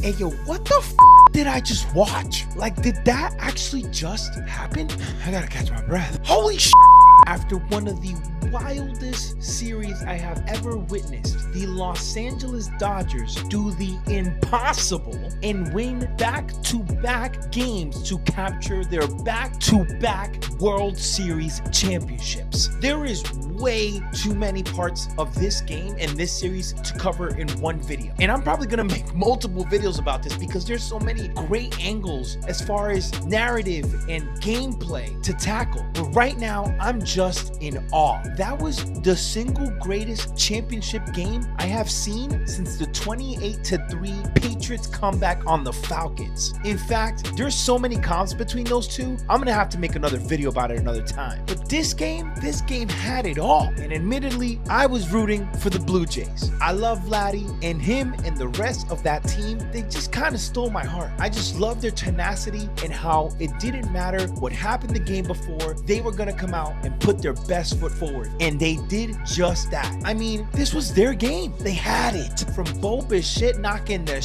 Hey, yo, what the did I just watch? Like, did that actually just happen? I gotta catch my breath. Holy After one of the wildest series I have ever witnessed, the Los Angeles Dodgers do the impossible and win back-to-back games to capture their back-to-back World Series championships. There is way too many parts of this game and this series to cover in one video. And I'm probably gonna make multiple videos about this because there's so many great angles as far as narrative and gameplay to tackle. But right now, I'm just in awe. That was the single greatest championship game I have seen since the 28-3 Patriots comeback on the Falcons. In fact, there's so many comps between those two, I'm gonna have to make another video about it another time. But this game had it all. And admittedly, I was rooting for the Blue Jays. I love Vladdy, and him and the rest of that team, they just kind of stole my heart. I just love their tenacity and how it didn't matter what happened the game before, they were gonna come out and put their best foot forward. And they did just that. I mean, this was their game. They had it. From Bo Bichette knocking the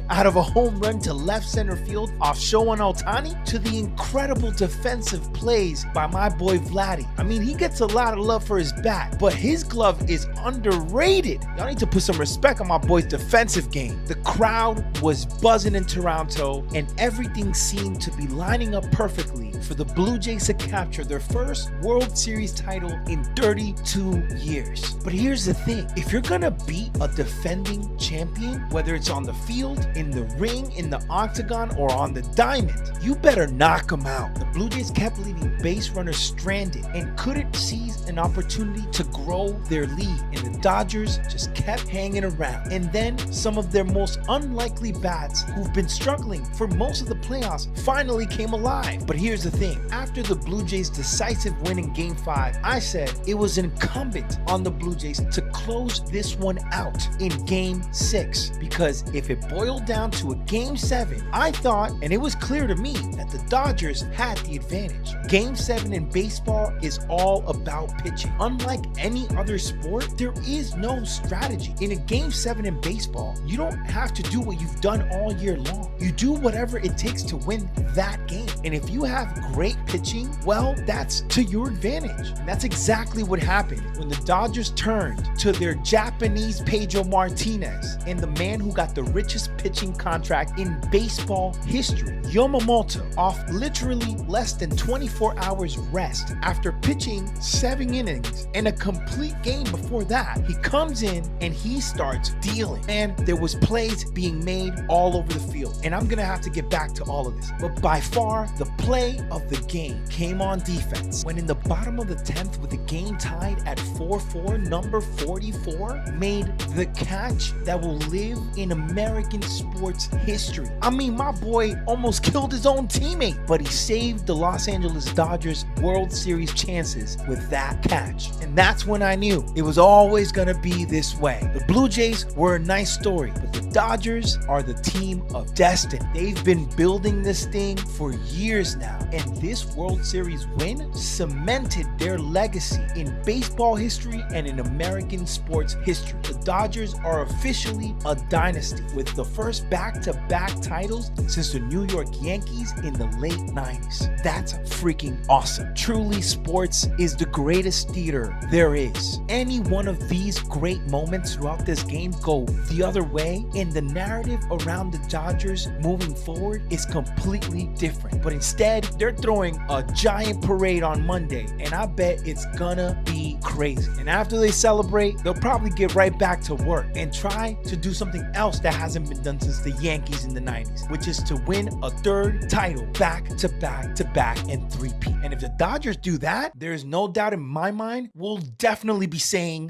out of a home run to left center field off Shohei Ohtani to the incredible defensive plays by my boy Vladdy. I mean, he gets a lot of love for his bat, but his glove is underrated. Y'all need to put some respect on my boy's defensive game. The crowd was buzzing in Toronto, and everything seemed to be lining up perfectly for the Blue Jays to capture their first World Series title in 32 years. But here's the thing, if you're gonna beat a defending champion, whether it's on the field, in the ring, in the octagon, or on the diamond, you better knock them out. The Blue Jays kept leaving base runners stranded and couldn't seize an opportunity to grow their lead, and the Dodgers just kept hanging around. And then some of their most unlikely bats, who've been struggling for most of the playoffs, finally came alive. But here's the thing, after the Blue Jays' decisive win in Game 5, I said it was incumbent on the Blue Jays to close this one out in Game 6, because if it boiled down to a Game 7, I thought, and it was clear to me, that the Dodgers had the advantage. Game 7 in baseball is all about pitching. Unlike any other sport, there is no strategy. In a Game 7 in baseball, you don't have to do what you've done all year long. You do whatever it takes to win that game. And if you have great pitching, well, that's to your advantage. And that's exactly what happened when the Dodgers turned to their Japanese Pedro Martinez and the man who got the richest pitching contract in baseball history, Yamamoto, off literally less than 24 hours rest after pitching 7 innings and a complete game before that. He comes in and he starts dealing, and there was plays being made all over the field, and I'm gonna have to get back to all of this, but by far the play of the game came on defense when in the bottom of the 10th with the game tied at 4-4, number 44 made the catch that will live in American sports history. I mean, my boy almost killed his own teammate, but he saved the Los Angeles Dodgers World Series chances with that catch. And that's when I knew it was always gonna be this way. The Blue Jays were a nice story, but the Dodgers are the team of destiny. They've been building this thing for years now, and this World Series win cemented their legacy in baseball history and in American sports history. The Dodgers are officially a dynasty with the first back-to-back titles since the New York Yankees in the late 90s. That's freaking awesome. Truly, sports is the greatest theater there is. Any one of these great moments throughout this game go the other way, and the narrative around the Dodgers moving forward is completely different. But instead, they're throwing a giant parade on Monday, and I bet it's gonna be crazy. And after they celebrate, they'll probably get right back to work and try to do something else that hasn't been done since the Yankees in the 90s, which is to win a third title back to back to back and three-peat. And if the Dodgers do that, there's no doubt in my mind, we'll definitely be saying